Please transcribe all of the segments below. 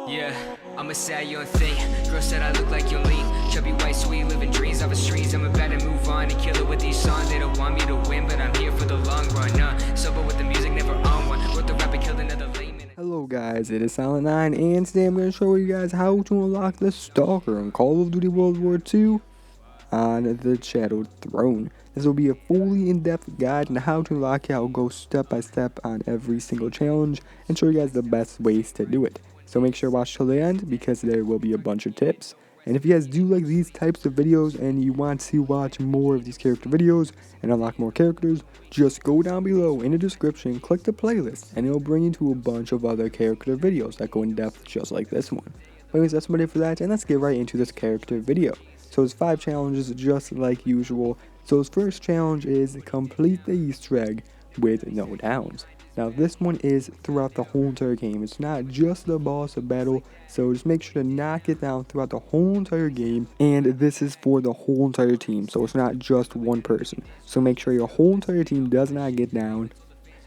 Yeah, I'm a sad young thing. Girl said I look like young lean. Chubby white sweet, living dreams of a streets. I'm about to move on and kill it with these songs. They don't want me to win, but I'm here for the long run. Sober with the music, never on one. Wrote the rap and killed another layman. Hello guys, it is Silent 9 and today I'm going to show you guys how to unlock the Stalker in Call of Duty World War II on the Shadowed Throne. This will be a fully in-depth guide on how to unlock it. I'll go step by step on every single challenge and show you guys the best ways to do it. So make sure to watch till the end because there will be a bunch of tips. And if you guys do like these types of videos and you want to watch more of these character videos and unlock more characters, just go down below in the description, click the playlist, and it'll bring you to a bunch of other character videos that go in depth just like this one. But anyways, that's about it for that, and let's get right into this character video. So it's 5 challenges just like usual. So his first challenge is complete the Easter egg with no downs. Now this one is throughout the whole entire game. It's not just the boss of battle, so just make sure to knock it down throughout the whole entire game. And this is for the whole entire team, so it's not just one person. So make sure your whole entire team does not get down.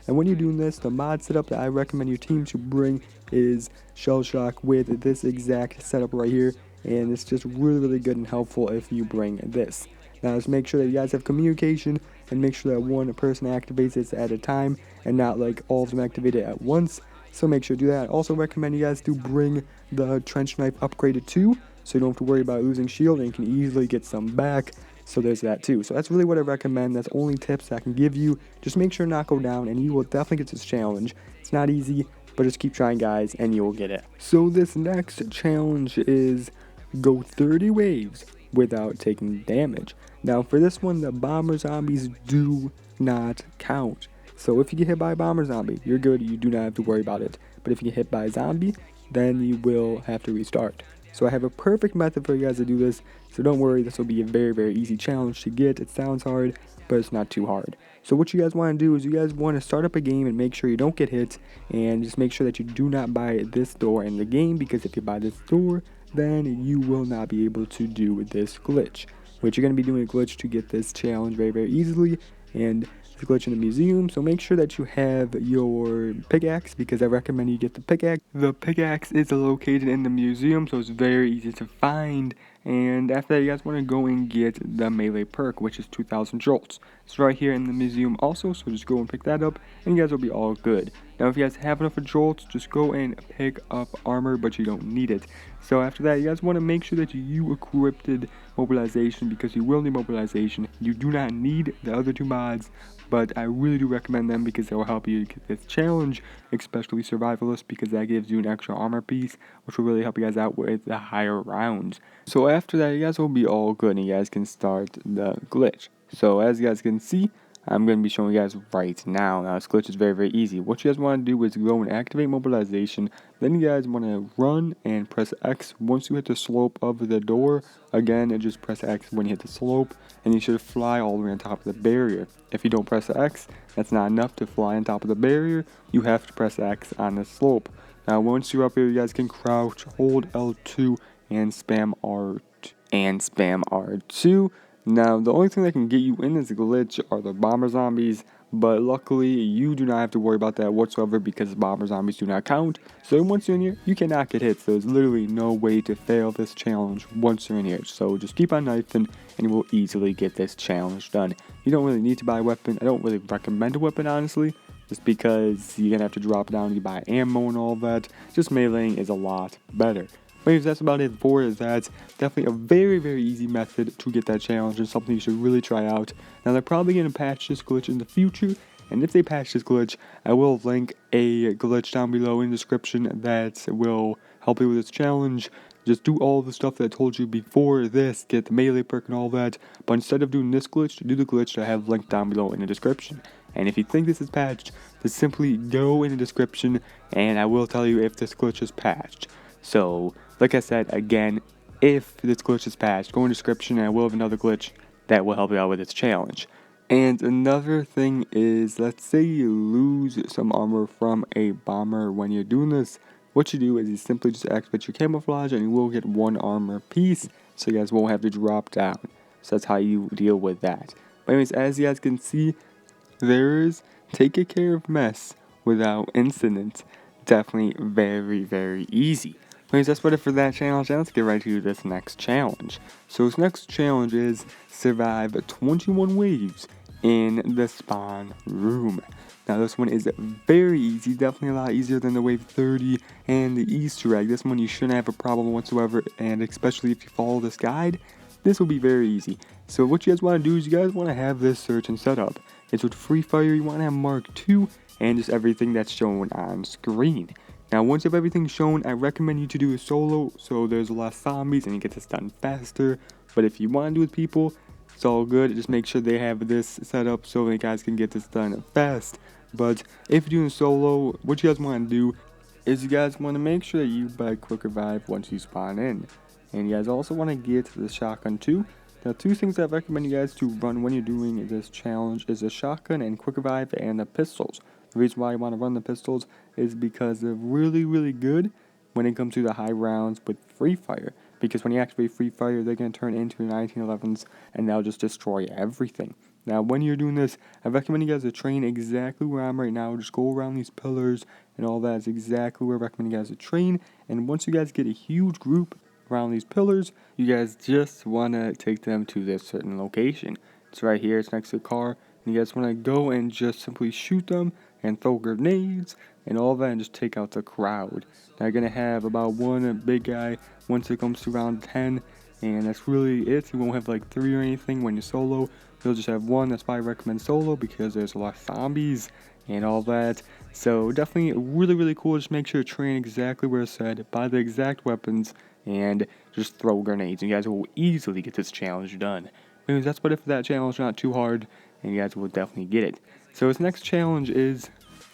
And when you're doing this, the mod setup that I recommend your team to bring is Shell Shock with this exact setup right here. And it's just really good and helpful if you bring this. Now just make sure that you guys have communication and make sure that one person activates it at a time and not like all of them activated at once. So make sure to do that. Also recommend you guys to bring the trench knife upgraded too, so you don't have to worry about losing shield and you can easily get some back. So there's that too. So that's really what I recommend. That's only tips I can give you. Just make sure to not go down and you will definitely get this challenge. It's not easy, but just keep trying guys and you will get it. So this next challenge is go 30 waves without taking damage. Now for this one, the bomber zombies do not count. So if you get hit by a bomber zombie, you're good, you do not have to worry about it. But if you get hit by a zombie, then you will have to restart. So I have a perfect method for you guys to do this, so don't worry, this will be a very easy challenge to get. It sounds hard, but it's not too hard. So what you guys want to do is you guys want to start up a game and make sure you don't get hit, and just make sure that you do not buy this door in the game, because if you buy this door, then you will not be able to do this glitch. Which you're going to be doing a glitch to get this challenge very easily, and it's a glitch in the museum, so make sure that you have your pickaxe, because I recommend you get the pickaxe. The pickaxe is located in the museum, so it's very easy to find, and after that you guys want to go and get the melee perk, which is 2000 jolts. It's right here in the museum also, so just go and pick that up, and you guys will be all good. Now if you guys have enough of jolts, just go and pick up armor, but you don't need it. So after that, you guys want to make sure that you equipped mobilization, because you will need mobilization. You do not need the other 2 mods, but I really do recommend them because they will help you get this challenge, especially survivalist, because that gives you an extra armor piece, which will really help you guys out with the higher rounds. So after that, you guys will be all good and you guys can start the glitch. So as you guys can see, I'm going to be showing you guys right now. Now this glitch is very easy. What you guys want to do is go and activate mobilization. Then you guys want to run and press X once you hit the slope of the door. Again, just press X when you hit the slope, and you should fly all the way on top of the barrier. If you don't press X, that's not enough to fly on top of the barrier. You have to press X on the slope. Now once you're up here, you guys can crouch, hold L2, and spam R2. Now, the only thing that can get you in this glitch are the bomber zombies, but luckily you do not have to worry about that whatsoever because bomber zombies do not count. So once you're in here, you cannot get hit, so there's literally no way to fail this challenge once you're in here. So just keep on knifing and you will easily get this challenge done. You don't really need to buy a weapon. I don't really recommend a weapon, honestly, just because you're going to have to drop down, you buy ammo and all that. Just meleeing is a lot better. Anyways, that's about it for that. Definitely a very easy method to get that challenge and something you should really try out. Now they're probably going to patch this glitch in the future, and if they patch this glitch, I will link a glitch down below in the description that will help you with this challenge. Just do all the stuff that I told you before this, get the melee perk and all that, but instead of doing this glitch, do the glitch that I have linked down below in the description. And if you think this is patched, just simply go in the description and I will tell you if this glitch is patched. So, like I said, again, if this glitch is patched, go in the description and I will have another glitch that will help you out with this challenge. And another thing is, let's say you lose some armor from a bomber when you're doing this. What you do is you simply just activate your camouflage and you will get 1 armor piece, so you guys won't have to drop down. So that's how you deal with that. But anyways, as you guys can see, there's take care of mess without incident. Definitely very easy. Anyways, that's about it for that challenge. Now let's get right to this next challenge. So this next challenge is survive 21 waves in the spawn room. Now this one is very easy, definitely a lot easier than the wave 30 and the Easter egg. This one you shouldn't have a problem whatsoever, and especially if you follow this guide, this will be very easy. So what you guys want to do is you guys want to have this search and setup. It's with Free Fire, you want to have Mark II and just everything that's shown on screen. Now once you have everything shown, I recommend you to do a solo so there's less zombies and you get this done faster. But if you want to do it with people, it's all good. Just make sure they have this set up so you guys can get this done fast. But if you're doing solo, what you guys want to do is you guys want to make sure that you buy Quick Revive once you spawn in. And you guys also want to get the shotgun too. Now 2 things I recommend you guys to run when you're doing this challenge is a shotgun and Quick Revive and the pistols. The reason why you want to run the pistols is because they're really good when it comes to the high rounds with Free Fire. Because when you activate Free Fire, they're going to turn into 1911s and they'll just destroy everything. Now when you're doing this, I recommend you guys to train exactly where I'm right now. Just go around these pillars and all that is exactly where I recommend you guys to train. And once you guys get a huge group around these pillars, you guys just want to take them to this certain location. It's right here, it's next to the car. And you guys want to go and just simply shoot them and throw grenades and all that and just take out the crowd. Now you're going to have about 1 big guy once it comes to round 10, and that's really it. You won't have like 3 or anything when you're solo. You'll just have 1. That's why I recommend solo, because there's a lot of zombies and all that. So definitely really cool. Just make sure to train exactly where it's said, buy the exact weapons, and just throw grenades. You guys will easily get this challenge done. Anyways, that's about it for that challenge. Not too hard, and you guys will definitely get it. So his next challenge is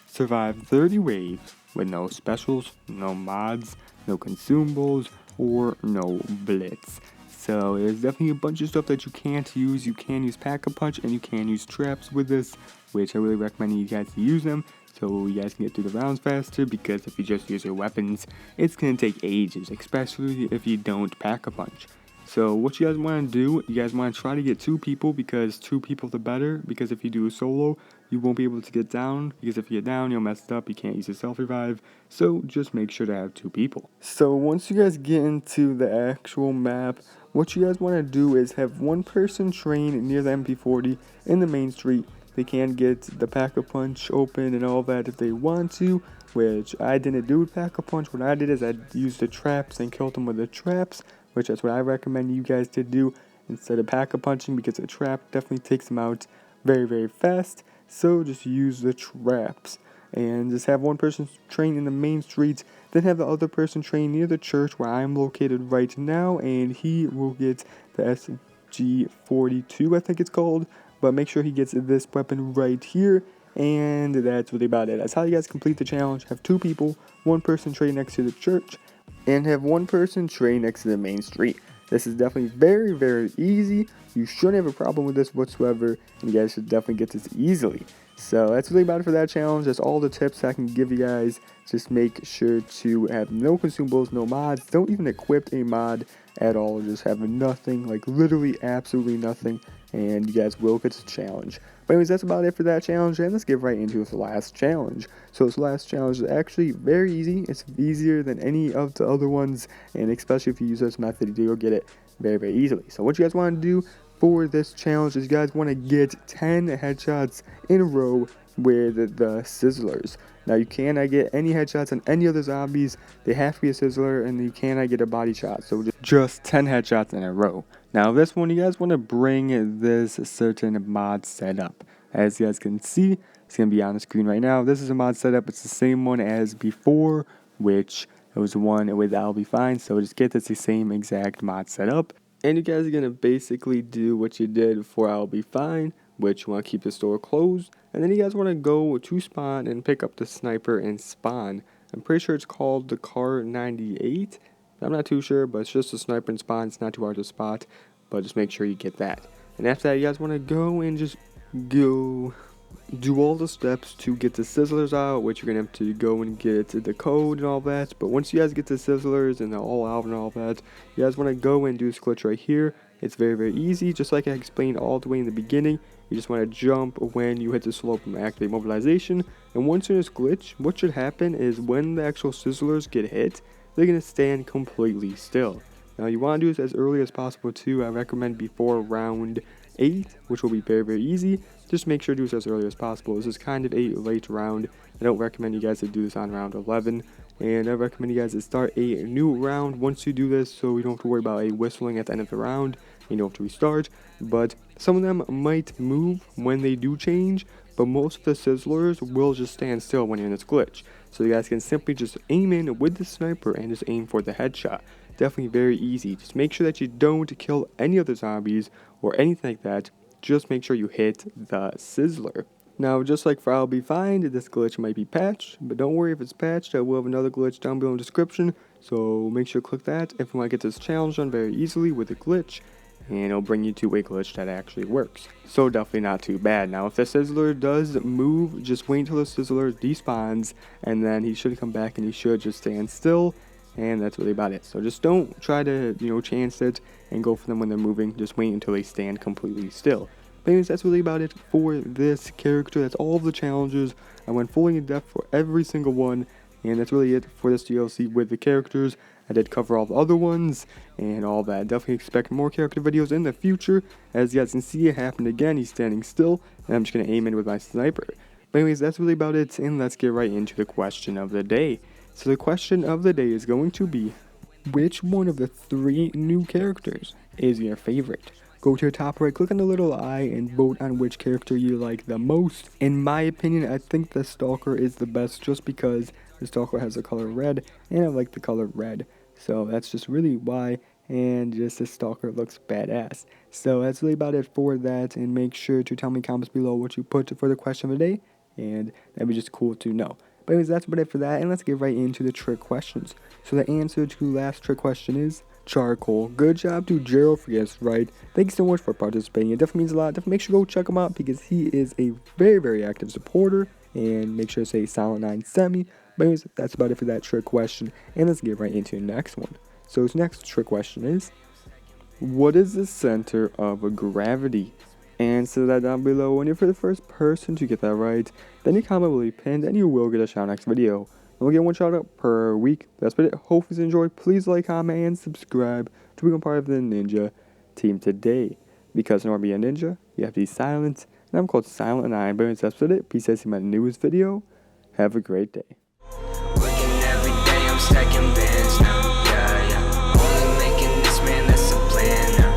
survive 30 waves with no specials, no mods, no consumables, or no blitz. So there's definitely a bunch of stuff that you can't use. You can use Pack-a-Punch and you can use traps with this, which I really recommend you guys to use them so you guys can get through the rounds faster, because if you just use your weapons, it's going to take ages, especially if you don't Pack-a-Punch. So what you guys want to do, you guys want to try to get 2 people, because 2 people the better, because if you do a solo, you won't be able to get down, because if you get down, you'll mess it up, you can't use a self-revive, so just make sure to have 2 people. So once you guys get into the actual map, what you guys want to do is have 1 person train near the MP40 in the main street. They can get the Pack-a-Punch open and all that if they want to, which I didn't do with Pack-a-Punch. What I did is I used the traps and killed them with the traps, which that's what I recommend you guys to do instead of Pack-a-Punching, because the trap definitely takes them out very fast. So just use the traps and just have 1 person train in the main streets, then have the other person train near the church where I'm located right now, and he will get the SG42, I think it's called, but make sure he gets this weapon right here. And that's really about it. That's how you guys complete the challenge. Have 2 people, 1 person train next to the church, and have 1 person train next to the main street. This is definitely very easy. You shouldn't have a problem with this whatsoever, and you guys should definitely get this easily. So that's really about it for that challenge. That's all the tips I can give you guys. Just make sure to have no consumables, no mods. Don't even equip a mod at all. Just have nothing, like literally absolutely nothing, and you guys will get the challenge. But anyways, that's about it for that challenge, and let's get right into this last challenge. So this last challenge is actually very easy. It's easier than any of the other ones, and especially if you use this method, you'll get it very easily. So what you guys want to do for this challenge is you guys want to get 10 headshots in a row with the Sizzlers. Now you cannot get any headshots on any other zombies. They have to be a Sizzler, and you cannot get a body shot. So just 10 headshots in a row. Now this one, you guys want to bring this certain mod setup. As you guys can see, it's going to be on the screen right now. This is a mod setup. It's the same one as before, which it was the one with I'll Be Fine. So just get this the same exact mod setup. And you guys are going to basically do what you did for I'll Be Fine, which you want to keep the store closed. And then you guys want to go to spawn and pick up the sniper and spawn. I'm pretty sure it's called the Car 98. I'm not too sure, but it's just a sniper and spawn. It's not too hard to spot, but just make sure you get that. And after that, you guys want to go and just go do all the steps to get the Sizzlers out, which you're going to have to go and get the code and all that. But once you guys get the Sizzlers and they're all out and all that, you guys want to go and do this glitch right here. It's very easy, just like I explained all the way in the beginning. You just want to jump when you hit the slope and activate mobilization. And once in this glitch, what should happen is when the actual Sizzlers get hit, they're going to stand completely still. Now you want to do this as early as possible too. I recommend before round 8, which will be very easy. Just make sure to do this as early as possible. This is kind of a late round. I don't recommend you guys to do this on round 11. And I recommend you guys to start a new round once you do this, so you don't have to worry about a whistling at the end of the round. You don't have to restart. But some of them might move when they do change, but most of the Sizzlers will just stand still when you're in this glitch. So you guys can simply just aim in with the sniper and just aim for the headshot. Definitely very easy. Just make sure that you don't kill any of the zombies or anything like that. Just make sure you hit the Sizzler. Now, just like for I'll Be Fine, this glitch might be patched, but don't worry if it's patched. I will have another glitch down below in the description, so make sure to click that if you want to get this challenge done very easily with a glitch, and it'll bring you to a glitch that actually works. So definitely not too bad. Now, if the Sizzler does move, just wait until the Sizzler despawns, and then he should come back and he should just stand still. And that's really about it. So just don't try to, chance it and go for them when they're moving. Just wait until they stand completely still. But anyways, that's really about it for this character. That's all of the challenges. I went fully in depth for every single one. And that's really it for this DLC with the characters. I did cover all the other ones and all that. Definitely expect more character videos in the future. As you guys can see, it happened again. He's standing still. And I'm just going to aim in with my sniper. But anyways, that's really about it. And let's get right into the question of the day. So the question of the day is going to be, which one of the 3 new characters is your favorite? Go to your top right, click on the little eye, and vote on which character you like the most. In my opinion, I think the Stalker is the best just because the Stalker has the color red, and I like the color red. So that's just really why, and just the Stalker looks badass. So that's really about it for that, and make sure to tell me in the comments below what you put for the question of the day, and that'd be just cool to know. But anyways, that's about it for that, and let's get right into the trick questions. So the answer to the last trick question is charcoal. Good job to Gerald for getting this right. Thank you so much for participating. It definitely means a lot. Definitely make sure to go check him out because he is a very active supporter. And make sure to say Silent9 sent me. But anyways, that's about it for that trick question. And let's get right into the next one. So his next trick question is, what is the center of gravity? Answer that down below, and if you're the first person to get that right, then your comment will be pinned and you will get a shout out next video. And we'll get one shout out per week. That's about it. Hopefully you enjoyed. Please like, comment, and subscribe to become part of the ninja team today. Because in order to be a ninja, you have to be silent. And I'm called Silent9. But that's about it. Peace out. See my newest video. Have a great day. Working every day, I'm stacking bands now. Yeah. Only making this, man, that's a plan now.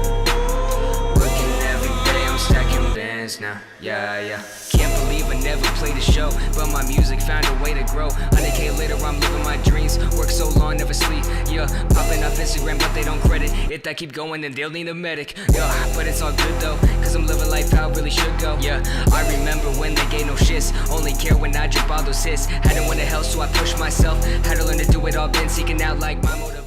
Now, yeah. Can't believe I never played a show, but my music found a way to grow. 100K later, I'm living my dreams. Work so long, never sleep. Yeah, popping off Instagram, but they don't credit. If I keep going, then they'll need a medic. Yeah, but it's all good though, cause I'm living life how I really should go. Yeah, I remember when they gave no shits. Only care when I drop all those hits. Had to win the hell, so I pushed myself. Had to learn to do it all, been seeking out like my motivation.